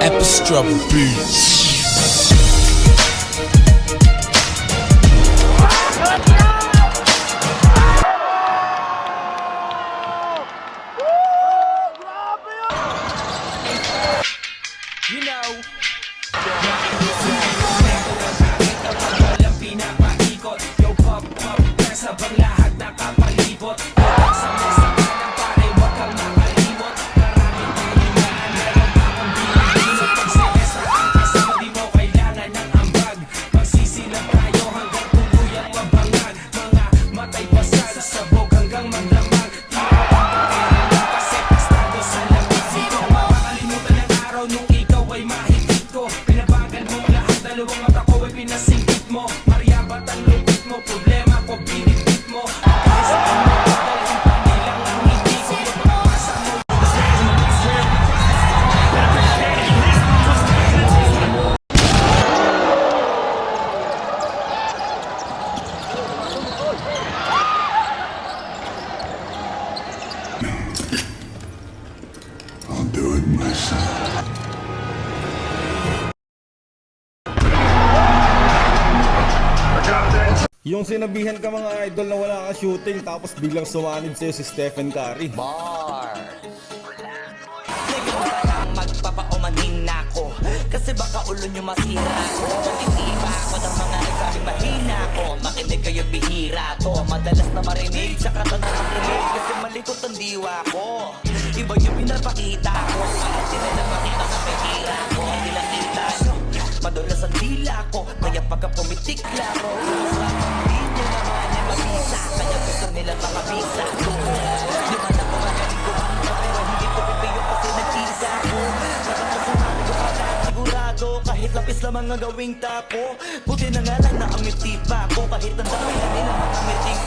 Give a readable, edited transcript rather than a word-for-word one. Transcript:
Epistra Beats. You know, pinapaikot. Yo, pop, pop, kasabang lahat nakapalibot. Sa mesa ka ng pare, wag kang makalimot. Maraming kailangan, meron pa kang binibinot. Pag siesta ang kasama, di mo kailangan ng ambag. Magsisilap tayo hanggang tuluyang mabangag. Mga matay basag, sabog hanggang maglamag. Kasi pastado sa lamig. Sino makakalimutan ng araw nung ikaw ay mahigit ko. Pinabagan mo lahat, dalawang mata ko ay pinasingkit mo. Maria ba't ang lupit mo? Problema ko binibit mo. Kahit saan mo dadalhin pa nilang ang hindi ko yung pagpasa mo. I'll do it myself. Yung sinabihan ka mga idol na wala ka shooting tapos biglang sumanib sa'yo si Stephen Curry. Magpapaumanhin na ako kasi baka ulo nyo masira ako. Hindi ba ako ng mga nagsabing mahina ko? Makinig kayo bihira to. Madalas na marinig sa kata na makinig kasi malikot ang diwa ko. Iba yung pinapakita ko. Kahit sila na makita na may hira ko. Hindi nakita nyo madulas ang dila ko. Kaya pagka pumitik laro hindi nyo naman ay mabisa. Kaya gusto nila makabisa. Di man ako magaling kumanta pero hindi ko pipiyo kasi nagtisa ko. Nakakasaman ko pala sigurado kahit lapis lamang ang gawing tapo. Buti na nga lang na ang mitipa ko kahit ang dami na nila mga miting